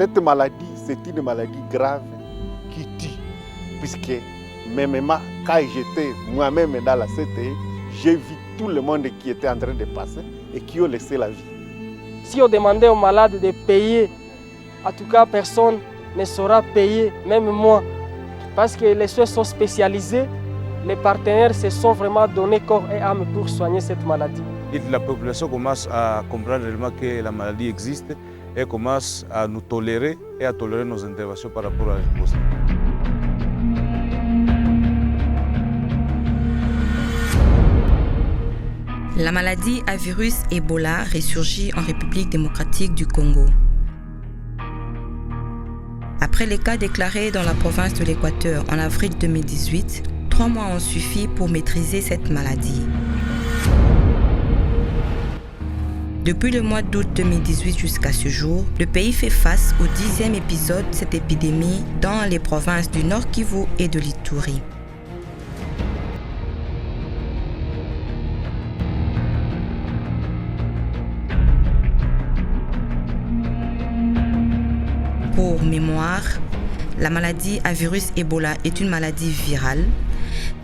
Cette maladie, c'est une maladie grave qui tue. Puisque même quand j'étais moi-même dans la CTE, j'ai vu tout le monde qui était en train de passer et qui ont laissé la vie. Si on demandait aux malades de payer, en tout cas personne ne saura payer, même moi. Parce que les soins sont spécialisés, les partenaires se sont vraiment donnés corps et âme pour soigner cette maladie. Et la population commence à comprendre réellement que la maladie existe et commence à nous tolérer et à tolérer nos interventions par rapport à la riposte. La maladie à virus Ebola ressurgit en République démocratique du Congo. Après les cas déclarés dans la province de l'Équateur en avril 2018, 3 mois ont suffi pour maîtriser cette maladie. Depuis le mois d'août 2018 jusqu'à ce jour, le pays fait face au 10e épisode de cette épidémie dans les provinces du Nord Kivu et de l'Ituri. Pour mémoire, la maladie à virus Ebola est une maladie virale.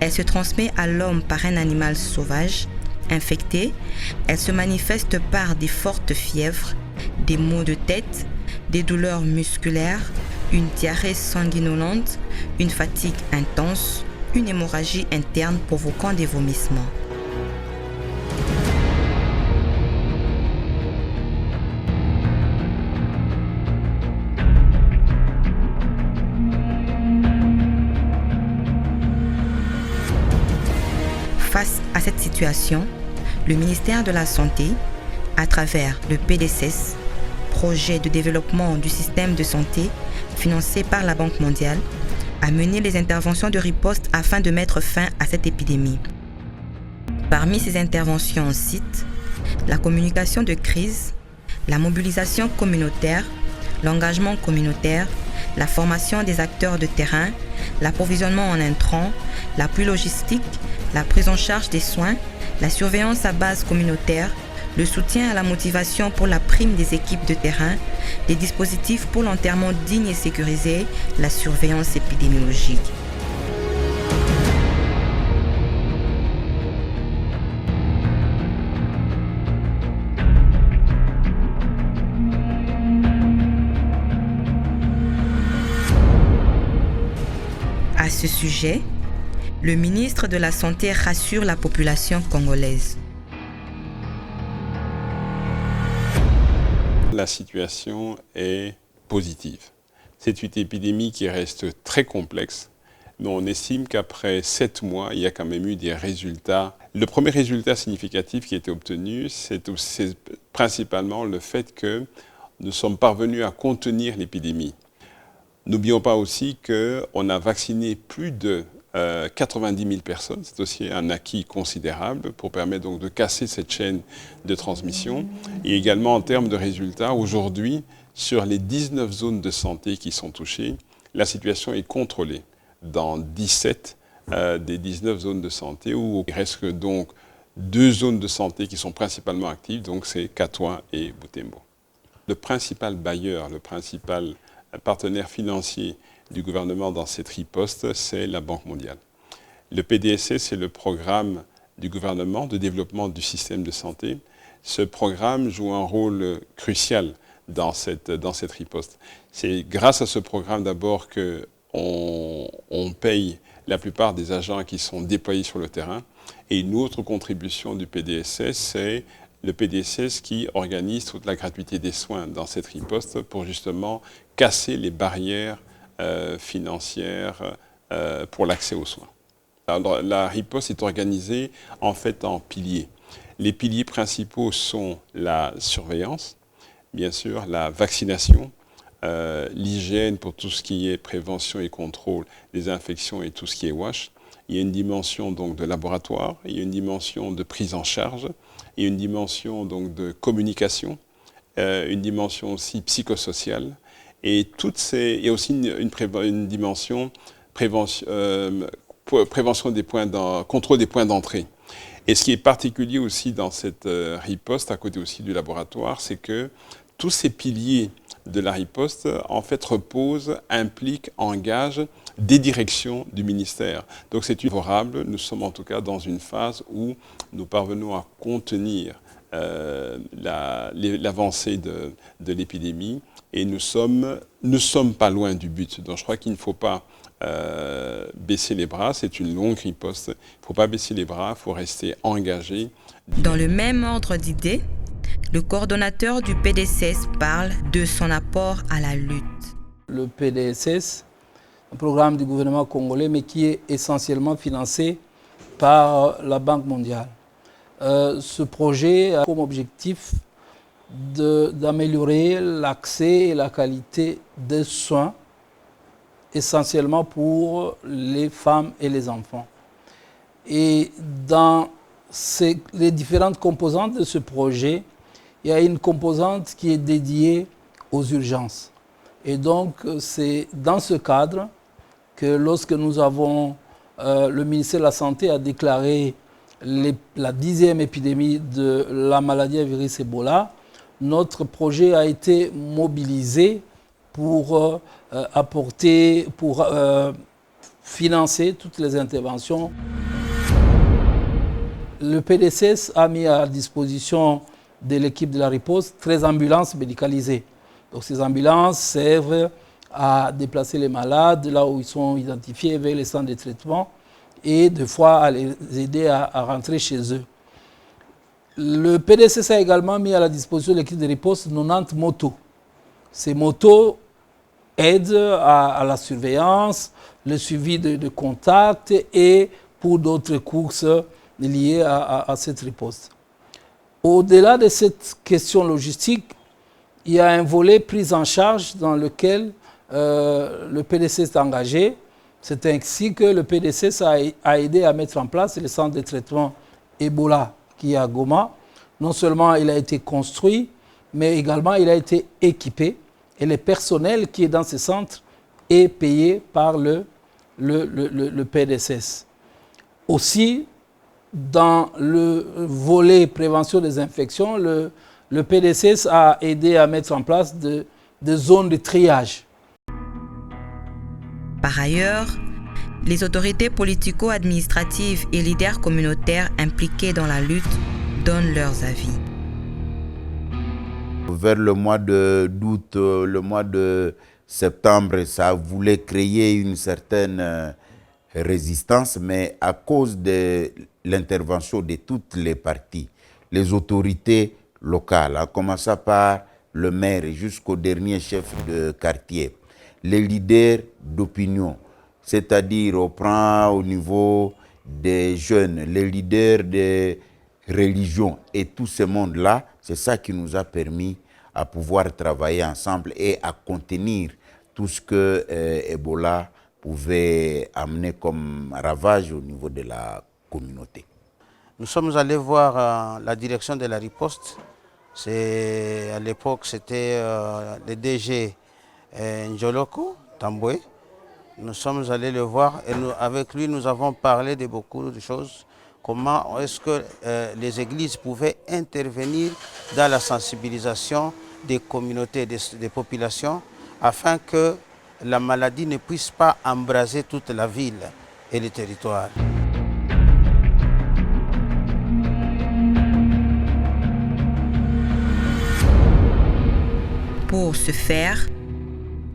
Elle se transmet à l'homme par un animal sauvage. Infectée, elle se manifeste par des fortes fièvres, des maux de tête, des douleurs musculaires, une diarrhée sanguinolente, une fatigue intense, une hémorragie interne provoquant des vomissements. Face à cette situation, le ministère de la Santé, à travers le PDCS, projet de développement du système de santé financé par la Banque mondiale, a mené les interventions de riposte afin de mettre fin à cette épidémie. Parmi ces interventions, on cite la communication de crise, la mobilisation communautaire, l'engagement communautaire, la formation des acteurs de terrain, l'approvisionnement en intrants, l'appui logistique, la prise en charge des soins, la surveillance à base communautaire, le soutien à la motivation pour la prime des équipes de terrain, des dispositifs pour l'enterrement digne et sécurisé, la surveillance épidémiologique. À ce sujet, le ministre de la Santé rassure la population congolaise. La situation est positive. C'est une épidémie qui reste très complexe, mais on estime qu'après 7 mois, il y a quand même eu des résultats. Le premier résultat significatif qui a été obtenu, c'est principalement le fait que nous sommes parvenus à contenir l'épidémie. N'oublions pas aussi qu'on a vacciné plus de 90 000 personnes. C'est aussi un acquis considérable pour permettre donc de casser cette chaîne de transmission. Et également en termes de résultats, aujourd'hui, sur les 19 zones de santé qui sont touchées, la situation est contrôlée dans 17 des 19 zones de santé, où il reste donc 2 zones de santé qui sont principalement actives, donc c'est Katwa et Butembo. Le principal bailleur, le principal partenaire financier du gouvernement dans cette riposte, c'est la Banque mondiale. Le PDSS, c'est le programme du gouvernement de développement du système de santé. Ce programme joue un rôle crucial dans cette riposte. C'est grâce à ce programme d'abord qu'on paye la plupart des agents qui sont déployés sur le terrain. Et une autre contribution du PDSS, c'est le PDSS qui organise toute la gratuité des soins dans cette riposte pour justement casser les barrières financières pour l'accès aux soins. Alors, la riposte est organisée en fait en piliers. Les piliers principaux sont la surveillance, bien sûr, la vaccination, l'hygiène pour tout ce qui est prévention et contrôle des infections et tout ce qui est WASH. Il y a une dimension donc de laboratoire, il y a une dimension de prise en charge, il y a une dimension donc de communication, une dimension aussi psychosociale. Et il y a aussi une dimension prévention des contrôle des points d'entrée. Et ce qui est particulier aussi dans cette riposte, à côté aussi du laboratoire, c'est que tous ces piliers de la riposte, en fait, repose, implique, engage des directions du ministère. Donc c'est favorable. Nous sommes en tout cas dans une phase où nous parvenons à contenir l'avancée de l'épidémie et nous sommes pas loin du but. Donc je crois qu'il ne faut pas baisser les bras, c'est une longue riposte. Il ne faut pas baisser les bras, il faut rester engagé. Dans le même ordre d'idées, le coordonnateur du PDSS parle de son apport à la lutte. Le PDSS, un programme du gouvernement congolais, mais qui est essentiellement financé par la Banque mondiale. Ce projet a comme objectif d'améliorer l'accès et la qualité des soins, essentiellement pour les femmes et les enfants. Et dans les différentes composantes de ce projet, il y a une composante qui est dédiée aux urgences. Et donc, c'est dans ce cadre que lorsque nous avons, le ministère de la Santé a déclaré la 10e épidémie de la maladie à virus Ebola, notre projet a été mobilisé pour financer toutes les interventions. Le PDSS a mis à disposition de l'équipe de la riposte 13 ambulances médicalisées. Donc ces ambulances servent à déplacer les malades là où ils sont identifiés vers les centres de traitement et des fois à les aider à rentrer chez eux. Le PDSS a également mis à la disposition de l'équipe de riposte 90 motos. Ces motos aident à la surveillance, le suivi de contacts et pour d'autres courses liées à cette riposte. Au-delà de cette question logistique, il y a un volet prise en charge dans lequel le PDSS est engagé. C'est ainsi que le PDSS a aidé à mettre en place le centre de traitement Ebola qui est à Goma. Non seulement il a été construit, mais également il a été équipé. Et le personnel qui est dans ce centre est payé par le PDSS. Aussi, dans le volet prévention des infections, le PDSS a aidé à mettre en place des zones de triage. Par ailleurs, les autorités politico-administratives et leaders communautaires impliqués dans la lutte donnent leurs avis. Vers le mois d'août, le mois de septembre, ça voulait créer une certaine résistance, mais à cause de l'intervention de toutes les parties, les autorités locales, en commençant par le maire jusqu'au dernier chef de quartier, les leaders d'opinion, c'est-à-dire on prend au niveau des jeunes, les leaders des religions et tout ce monde-là, c'est ça qui nous a permis à pouvoir travailler ensemble et à contenir tout ce que Ebola pouvait amener comme ravage au niveau de la communauté. Nous sommes allés voir la direction de la riposte. À l'époque, c'était le DG Njoloko Tamboué. Nous sommes allés le voir et avec lui, nous avons parlé de beaucoup de choses. Comment est-ce que les églises pouvaient intervenir dans la sensibilisation des communautés, des populations, afin que la maladie ne puisse pas embraser toute la ville et le territoire. Pour ce faire,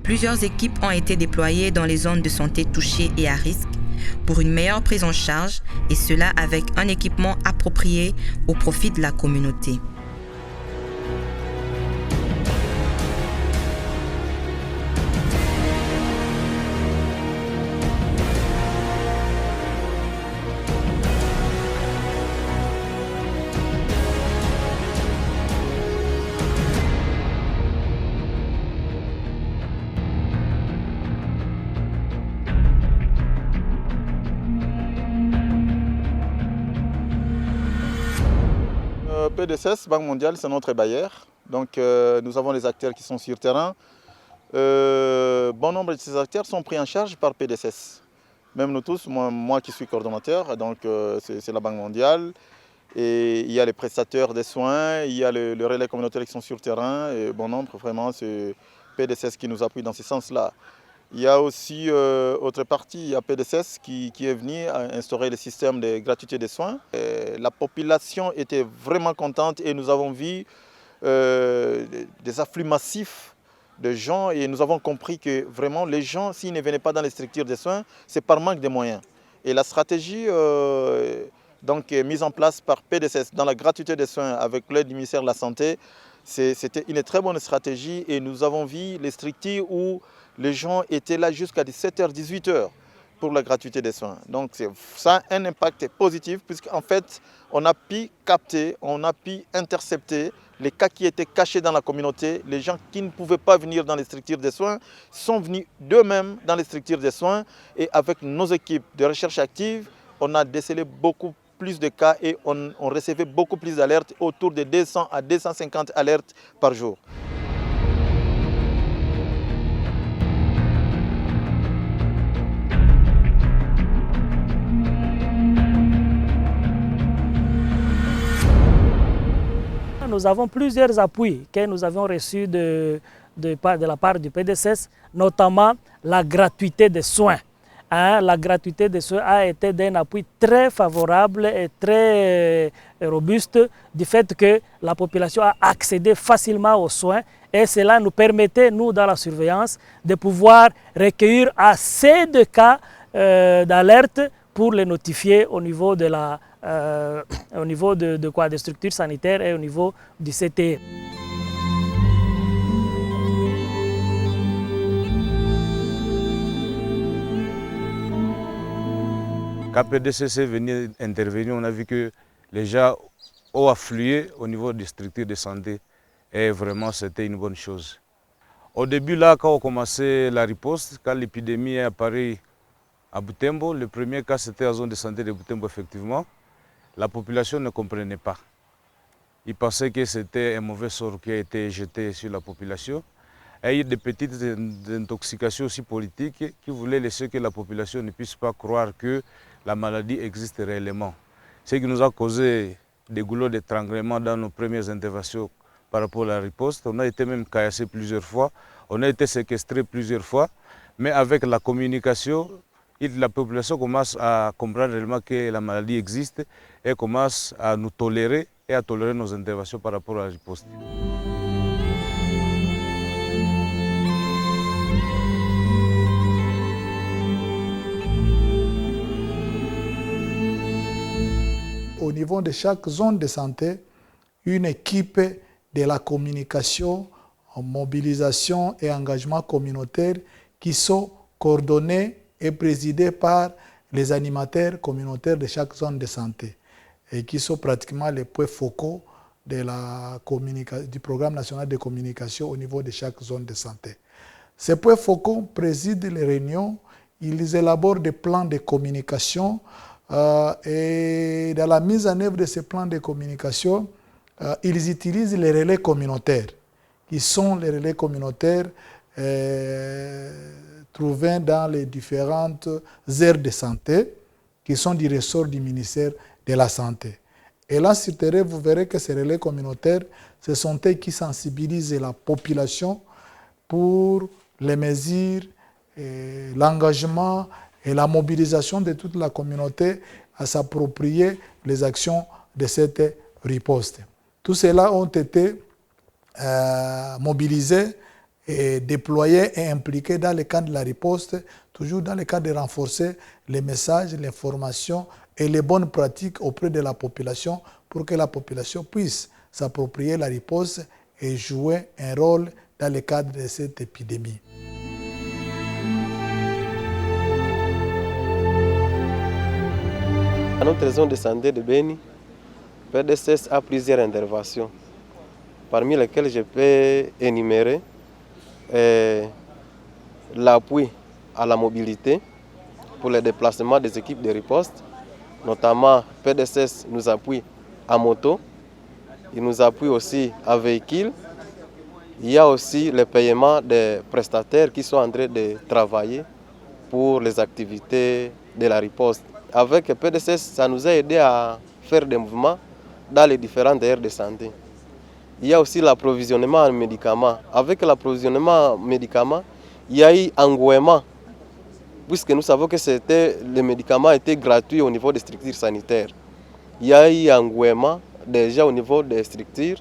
plusieurs équipes ont été déployées dans les zones de santé touchées et à risque pour une meilleure prise en charge, et cela avec un équipement approprié au profit de la communauté. PDSS, Banque mondiale, c'est notre bailleur. Donc nous avons les acteurs qui sont sur terrain. Bon nombre de ces acteurs sont pris en charge par PDSS. Même nous tous, moi qui suis coordonnateur, donc c'est la Banque mondiale. Et il y a les prestataires des soins, il y a le relais communautaire qui sont sur terrain. Et bon nombre, vraiment, PDSS qui nous appuie dans ce sens-là. Il y a aussi autre partie, il y a PDSS qui est venu instaurer le système de gratuité des soins. La population était vraiment contente et nous avons vu des afflux massifs de gens et nous avons compris que vraiment les gens, s'ils ne venaient pas dans les structures de soins, c'est par manque de moyens. Et la stratégie donc, mise en place par PDSS dans la gratuité des soins avec l'aide du ministère de la Santé, c'était une très bonne stratégie et nous avons vu les structures où les gens étaient là jusqu'à 17h, 18h pour la gratuité des soins. Donc ça a un impact positif puisqu'en fait on a pu capter, on a pu intercepter les cas qui étaient cachés dans la communauté. Les gens qui ne pouvaient pas venir dans les structures de soins sont venus d'eux-mêmes dans les structures de soins et avec nos équipes de recherche active, on a décelé beaucoup plus de cas et on recevait beaucoup plus d'alertes, autour de 200 à 250 alertes par jour. Nous avons plusieurs appuis que nous avons reçus de la part du PDSS, notamment la gratuité des soins. La gratuité des soins a été d'un appui très favorable et très robuste du fait que la population a accédé facilement aux soins et cela nous permettait, nous, dans la surveillance, de pouvoir recueillir assez de cas d'alerte pour les notifier au niveau de la au niveau des structures sanitaires et au niveau du CTE. Quand PDSS est venu intervenir, on a vu que les gens ont afflué au niveau des structures de santé et vraiment c'était une bonne chose. Au début, là, quand on commençait la riposte, quand l'épidémie est apparue à Butembo, le premier cas c'était la zone de santé de Butembo effectivement. La population ne comprenait pas. Ils pensaient que c'était un mauvais sort qui a été jeté sur la population. Et il y a des petites intoxications aussi politiques qui voulaient laisser que la population ne puisse pas croire que la maladie existe réellement. Ce qui nous a causé des goulots d'étranglement dans nos premières interventions par rapport à la riposte. On a été même caillassés plusieurs fois, on a été séquestrés plusieurs fois, mais avec la communication, la population commence à comprendre réellement que la maladie existe et commence à nous tolérer et à tolérer nos interventions par rapport à la riposte. Au niveau de chaque zone de santé, une équipe de la communication, mobilisation et engagement communautaire qui sont coordonnés et présidés par les animateurs communautaires de chaque zone de santé et qui sont pratiquement les points focaux de du programme national de communication au niveau de chaque zone de santé. Ces points focaux président les réunions, ils élaborent des plans de communication et dans la mise en œuvre de ces plans de communication, ils utilisent les relais communautaires, qui sont les relais communautaires trouvés dans les différentes aires de santé qui sont du ressort du ministère de la Santé. Et là, sur le terrain, vous verrez que ces relais communautaires, ce sont eux qui sensibilisent la population pour les mesures, l'engagement et la mobilisation de toute la communauté à s'approprier les actions de cette riposte. Tous ceux-là ont été mobilisés et déployés et impliqués dans le cadre de la riposte, toujours dans le cadre de renforcer les messages, l'information et les bonnes pratiques auprès de la population pour que la population puisse s'approprier la riposte et jouer un rôle dans le cadre de cette épidémie. À notre zone de santé de Beni, PDSS a plusieurs interventions, parmi lesquelles je peux énumérer l'appui à la mobilité pour le déplacement des équipes de riposte, notamment PDSS nous appuie à moto, il nous appuie aussi à véhicule. Il y a aussi le paiement des prestataires qui sont en train de travailler pour les activités de la riposte. Avec PDSS, ça nous a aidé à faire des mouvements dans les différentes aires de santé. il y a aussi l'approvisionnement en médicaments. Avec l'approvisionnement en médicaments, il y a eu engouement, puisque nous savons que les médicaments étaient gratuits au niveau des structures sanitaires. Il y a eu engouement déjà au niveau des structures.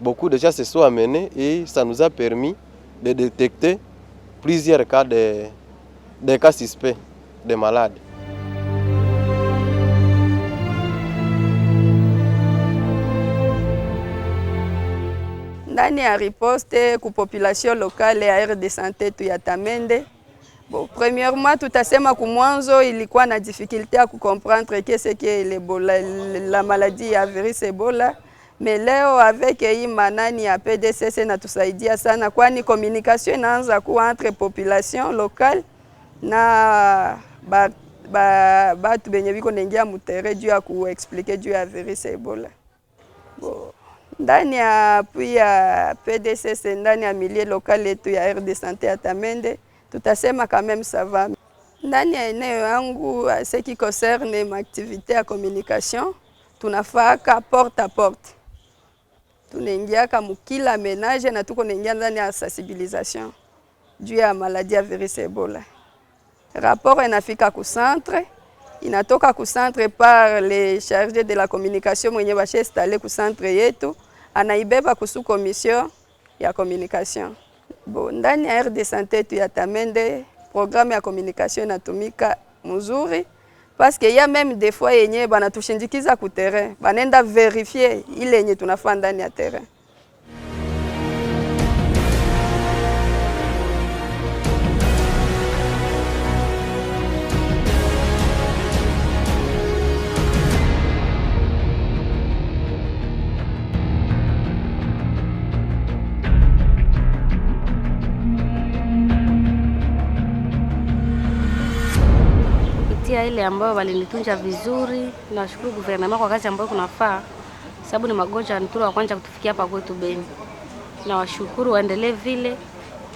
Beaucoup de gens se sont amenés et ça nous a permis de détecter plusieurs cas des cas suspects de malades. Ndani ya riposte ku population locale ya aire de santé tu ya Tamende. Bon, premièrement, tutasema kumwanzo ilikuwa na difficulté à comprendre qu'est-ce que l'Ebola, la maladie ya virus Ebola. Mais leo avec hii manani ya PDCS inatusaidia sana, kwani communication inaanza kuwa entre population locale na batu benye biko naingia mutere juu ya kuexplique juu ya virus Ebola. Bon, ndani ya pia PDCS ndani ya milieu local yetu ya aire de santé ya Tamende, tutasema quand même ça va. Ndani ya eneo yangu, ce qui concerne ma activité ya communication, tunafaka porte à porte. Tunaingia kama kila ménage na tuko naingia ndani ya sensibilisation juu ya maladie ya virus Ebola. Rapport inafika ku centre, inatoka ku centre par les chargés de la communication mwenye bashe installer ku centre yetu, anaibeba ku sous-commission ya communication. Bon, ndani ya aire de santé tu ya Tamende, programme ya communication inatumika mzuri parce que y a même des fois yenye banatushindikiza ku terrain, banenda vérifier ile yenye tunafanya ndani ya terrain. Ile ambayo walinitunja vizuri, nashukuru gouvernement kwa kazi ambayo kunafaa, sababu ni magonjwa nituro wa kwanza kutufikia hapa kwetu Beni. Na washukuru waendelee vile,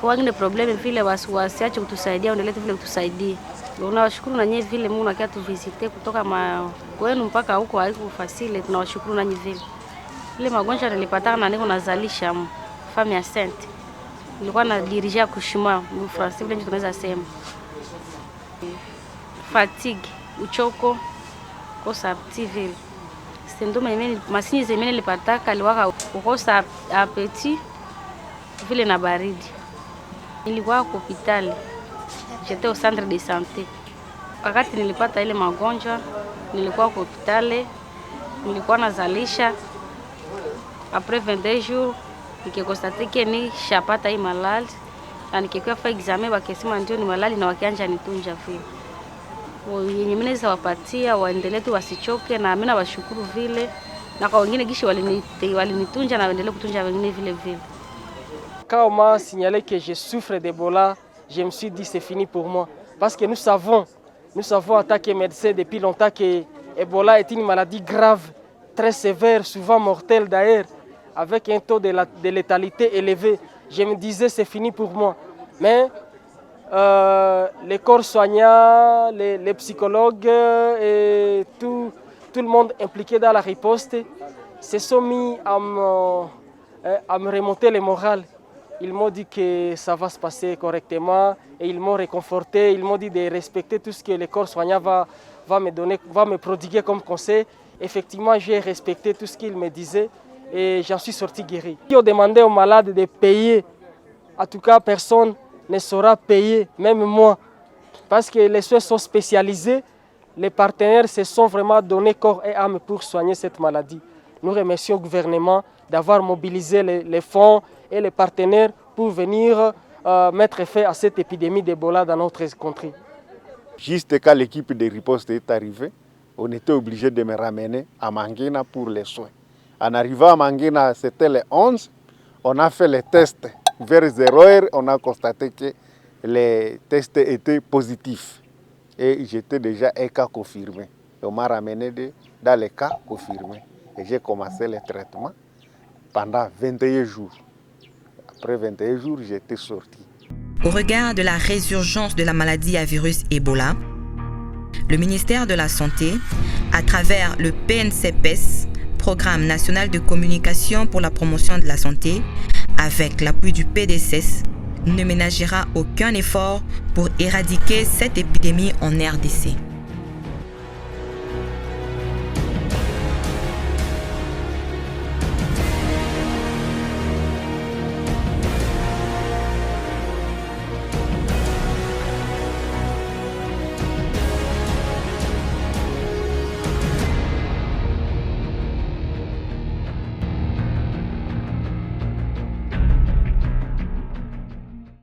kwa wengine problemi vile wasiache kutusaidia, waendelee vile kutusaidia. Tunawashukuru na nyinyi vile Mungu nakia tuvisite kutoka kwenu mpaka huko haiko fasile, tunawashukuru na nyinyi vile. Ile magonjwa nilipata na niko nazalisha femme ya Sainte. Nilikuwa na diriger kushima mfransi vile tunaweza sema. Fatigue, uchoko, kosa aptivile. Sindoma imeni masini zemene lipataka liwaka kukosa apeti vile na baridi. Nilikuwa kwa hospitali. J'étais au centre de santé. Wakati nilipata ile magonjwa, nilikuwa kwa hospitali, nilikuwa nazalisha. Après 22 jours, nikikonstate que ni shapata hii malali. Na nikikuwa fa examen wakisema ndio ni malali na wakianja nitunja vile. Yenye mimi naweza wapatia waendelee tu wasichoke, na mimi nawashukuru vile, na kwa wengine gishi walinitunja na waendelee kutunja wengine vile vile. Quand on m'a signalé que je souffre d'Ebola, je me suis dit c'est fini pour moi. Parce que nous savons en tant que médecins depuis longtemps que Ebola est une maladie grave, très sévère, souvent mortelle d'ailleurs, avec un taux de létalité élevé. Je me disais c'est fini pour moi. Mais les corps soignants, les psychologues et tout le monde impliqué dans la riposte se sont mis à me remonter le moral. Ils m'ont dit que ça va se passer correctement et ils m'ont réconforté. Ils m'ont dit de respecter tout ce que les corps soignants va me prodiguer comme conseil. Effectivement, j'ai respecté tout ce qu'ils me disaient et j'en suis sorti guéri. Ils ont demandé aux malades de payer. En tout cas, personne ne saura payer, même moi, parce que les soins sont spécialisés. Les partenaires se sont vraiment donné corps et âme pour soigner cette maladie. Nous remercions le gouvernement d'avoir mobilisé les fonds et les partenaires pour venir mettre fin à cette épidémie d'Ebola dans notre contrée. Juste quand l'équipe de riposte est arrivée, on était obligé de me ramener à Mangina pour les soins. En arrivant à Mangina, c'était le 11, on a fait les tests. Vers 0 heure, on a constaté que les tests étaient positifs. Et j'étais déjà un cas confirmé. Et on m'a ramené dans les cas confirmés. Et j'ai commencé le traitement pendant 21 jours. Après 21 jours, j'étais sorti. Au regard de la résurgence de la maladie à virus Ebola, le ministère de la Santé, à travers le PNCPS, Programme national de communication pour la promotion de la santé, avec l'appui du PDSS, ne ménagera aucun effort pour éradiquer cette épidémie en RDC.